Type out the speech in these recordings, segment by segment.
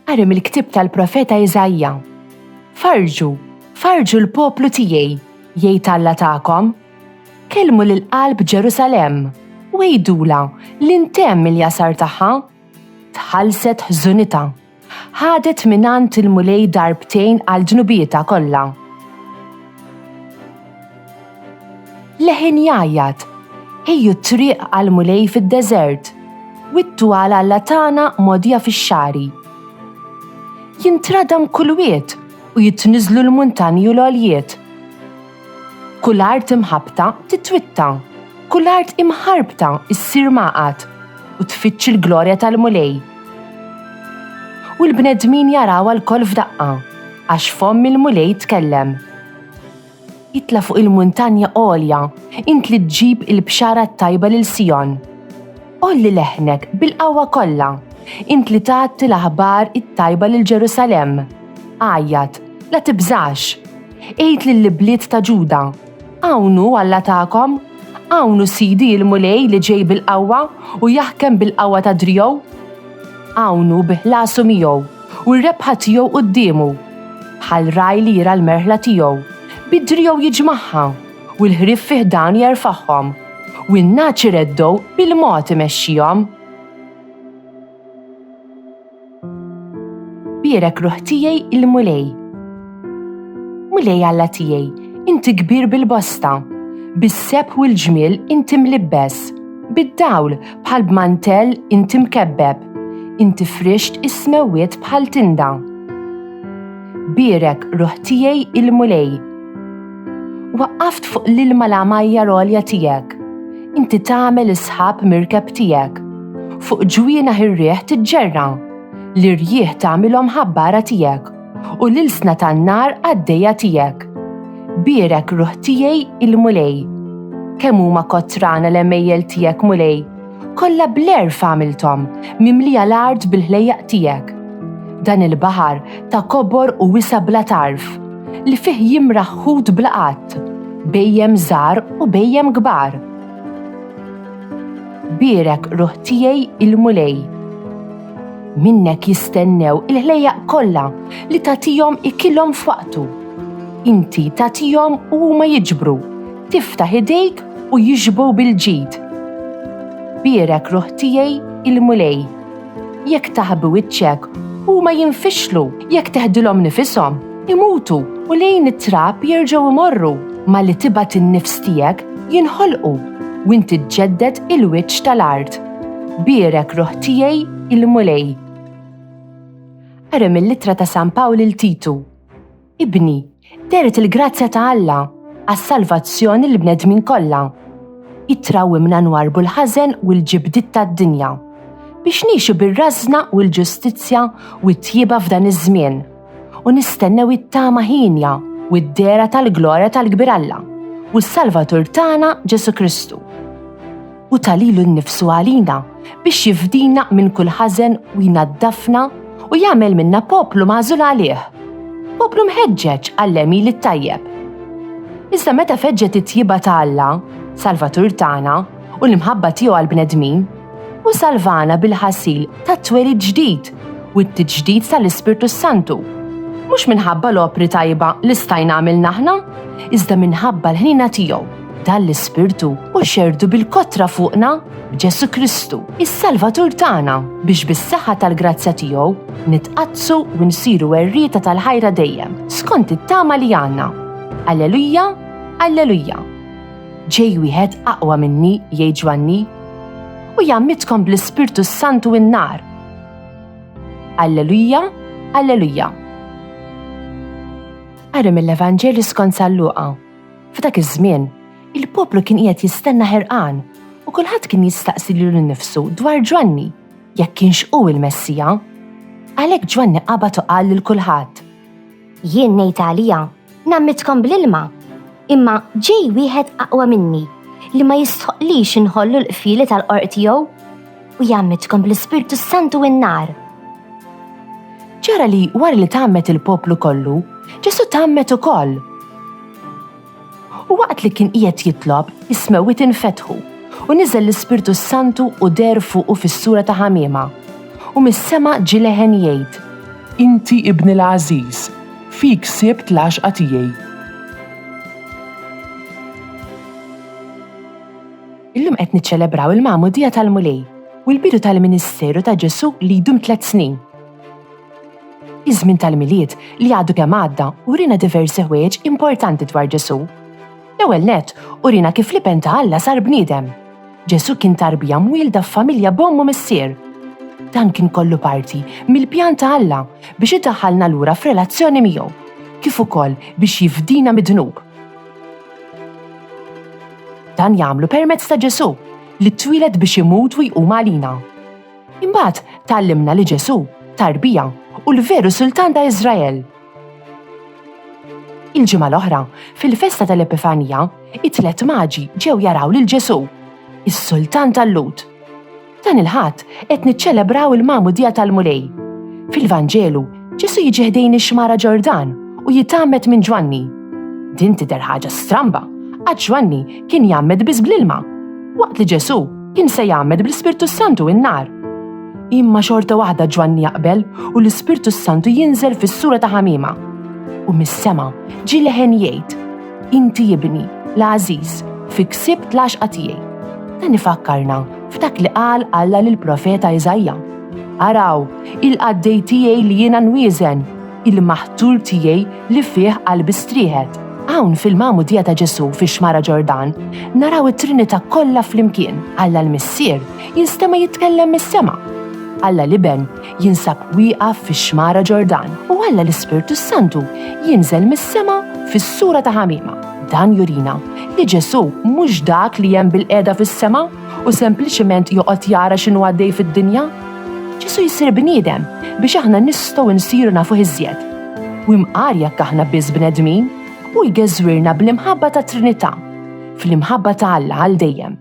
Qari mill-ktieb tal-profeta Iżajja. Farġu l-poplu tiegħi, jgħid Alla tagħkom. Kelmu lill-qalb Ġerusalemm u għejdula li intemm il-jasar tagħha. Tħallset ħżunitha. Ħadet minant il-mulej darbtejn għal ġnubieta kollha. Leħin jgħajjad, ejju triq għal mulej fid-deżert, wittu għal Alla tagħna modija fix-xari. Jintradam kull wied u jitniżlu l-muntanji u l-għoljiet. Kull art imħabta titwitta, kull art imħarbta issir maqat u tfittx il-glorja tal-mulej. U l-bnedmin jaraw l-koll f'daqqa, għax fomm il-mulej tkellem. Itla fuq il-muntanja għolja, int li tġib il-bxara tajba lil Sion. Olli leħnek bil-qawwa kollha, int li tagħti l-aħbar it-tajba lil Ġerusalemm. Għajjat, la tibżax. Ejt lill-bliet ta' Ġuda. Għawnu Alla tagħkom, għawnu sidi il-mulej li ġej bil-qawwa u jaħkem bil-qawwa ta' drijow. Għawnu biħlasu miegħu u r-rebħa tiegħu qudiemu, bħal raj li jira l-merħla tiegħu. Bid-drijow jiġmaħħa u l-ħrief fih dan jerfaħħom u n-naċi reddow bil-mod imexxihom. Bierek ruħ tiegħi il-mulej. Mulej Alla tiegħi, inti kbir bil-bosta, bis-seb u l-ġmiel inti mlibbes, bid-dawl bħal b'mantell inti mkebbeb, inti frixt is-smewwiet bħal tinda. Bierek ruħ tiegħi il-mulej. Waqqaft fuq l-ilma l-għamajja rolja tiegħek, inti tagħmel isħab mirkeb tiegħek, fuq ġwiena ir-rieħ tiġġerra, l-irjieħ tagħmilhom ħabbara tiegħek u l-ilsna tan-nar għaddejja tiegħek. Bierek ruħ tiegħi il-mulej. Kemm huma kottrana l-emmejjel tiegħek mulej, kollha bl-erf għamilthom, mimlija l-art bil-ħlejjaq tiegħek. Dan il-baħar ta' kobor u wisa bla tarf, li fih jimraħ ħut bla qatt, bejjem żgħar u bejjem kbar. Bierek ruħ tiegħi il-mulej. Minnek jistennew il-ħlejjaq kollha li tagħtihom ikilhom f'waqtu. Inti tagħtihom u huma jiġbru, tiftaħ idejk u jiġbru bil-ġid. Bierek ruħ tiegħi il-mulej. Jekk taħbi wiċċek huma jinfixlu, jekk teħdilhom nifishom imutu u lejn it-trab jerġgħu imorru, ma li tibgħat in-nifs tiegħek jinħolqu u inti tġedded il-wiċċ tal-art. Bierek ruħ tiegħi il-mulej. Qari mill-Littra ta' San Pawl il Titu. Ibni, deret il-grazzja ta' Alla għas-salvazzjoni l-bnedmin kollha. Itrawimna nwarbu l-ħażen u l-ġibdiet tad-dinja biex nixu bir-rażna u l-ġustizzja u t-tjieba f'dan iż-żmien u nistennew it-tama ħinja u d-dera tal-glorja tal-Kbir Alla u s-Salvatur tagħna Ġesu Kristu. U talilu nnifsu għalina biex jifdina minn kull ħażen u jnaddafna u jagħmel minna poplu magħżul għalih. Poplu mħeġġeġ għall-emil it-tajjeb. Iżda meta feġġet it-tjieba ta' Alla, Salvatur tagħna u l-imħabba tiegħu għall-bnedmin, u salvana bil-ħasil tat-twelid ġdid u t-tiġdid tal-Ispirtu Santu. Mhux minħabba l-opri tajba li stajna għamilna aħna, iżda minħabba l-ħnina tiegħu dan l-Ispirtu u xerdu bil-kotra fuqna b'Ġesu Kristu, is-Salvatur tagħna, biex bis-saħħa tal-grazzja tiegħu nitqazzu u nsiru werrieta tal-ħajra dejjem, skont it-tama li għandna. Alleluja, Alleluja. Ġej wieħed aqwa minni jgħid Ġwanni u jammitkom bl-Ispirtu Santu in-nar. Alleluja, Alleluja. Qari mill-Evanġelju skont San Luqa. F'dak iż-żmien, il-poplu kien qiegħed jistenna ħerqan u kulħadd kien jistaqsi lilu nnifsu dwar Ġwanni jekk kienx hu il-Messija. Għalhekk Ġwanni qabad u qal lil kulħadd: Jien ngħid għalija nammitkom bl-ilma, imma ġej wieħed aqwa minni li ma jistħoqlix inħollu l-qfieli tal-qorq tiegħu u jammitkom bl-Ispirtu Santu in-nar. Ġara li wara li tgħammet il-poplu kollu, Ġesu tgħammet ukoll. U waqt li kien qiegħed jitlob, is-smewwiet infetħu u niżel l-Ispirtu Santu u der fuqu fis-sura ta' ħamiema. U mis-sema ġie leħen jgħid: inti ibni l-Aziz, fik sibt l-għaxqa tiegħi. Illum qed niċċelebraw il-Magħmudija tal-Mulej u l-bidu tal-Ministeru ta' Ġesu li jdum 3 snin. Iż-żmien tal-miliet li għadu kemm għadda urina diversi ħwejjeġ importanti dwar Ġesu. L-ewwel nett urina kif li penta Alla sar bniedem. Ġesu kien tarbija mwielda f'familja b'ommu missier. Dan kien kollu parti mill-pjan ta' Alla biex idaħħalna lura f'relazzjoni miegħu, kif ukoll biex jifdina mid-dnub. Dan jagħmlu permezz ta' Ġesu li twieled biex imut u jqum għalina. Imbagħad tallimna li Ġesu tarbija u l-veru sultan ta' Iżrael. Il-ġimgħa l-oħra, fil-festa tal-Epifanija, it-tlet maġi ġew jaraw lil Ġesu, is-sultan tal-Lut. Dan il-ħadd qed niċċelebraw il-Magħmudija tal-Mulej. Fil-Vanġelu, Ġesu jiġi ħdejn ix-xmara Ġordan u jitgħammed minn Ġwanni. Din tidher ħaġa stramba, għax Ġwanni kien jgħammed biss bl-ilma, waqt li Ġesu kien se jgħammed bl-Ispirtu Santu in-nar. Imma xorta waħda Ġwanni jaqbel u l-Ispirtu Santu jinżel fis-sura ta' ħamiema. U mis-sema ġie leħen jgħid: Inti ibni l-Aziz, fik sibt l-għaxqa tiegħi. Dan ifakkarna f'dak li qal Alla lill-profeta Iżajja. Araw, il-qaddej tiegħi li jiena nwieżen, il-maħtur tiegħi li fih qalbi strieħed. Hawn fil-Magħmudija ta' Ġesu fix-xmara Ġordan naraw it-Trinità kollha flimkien. Alla l-Missier jinstema' jitkellem mis-sema. Alla l-Iben jinsab wieqaf fix-xmara Ġordan u Alla l-Ispirtu Santu jinżel mis-sema fis-sura ta' ħamiema. Dan jurina li Ġesu mhux dak li hemm bil-qiegħda fis-sema u sempliċement joqgħod jara x'inhu għaddej fid-dinja. Ġesu jsir bniedem biex aħna nistgħu nsiru nafu iżjed. U imqar jekk aħna biss bnedmin u jgeżwirna bl-imħabba ta' Trinità, fl-imħabba ta' Alla għal dejjem.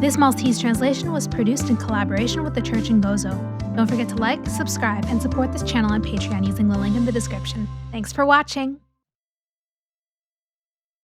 This Maltese translation was produced in collaboration with the Church in Gozo. Don't forget to like, subscribe, and support this channel on Patreon using the link in the description. Thanks for watching!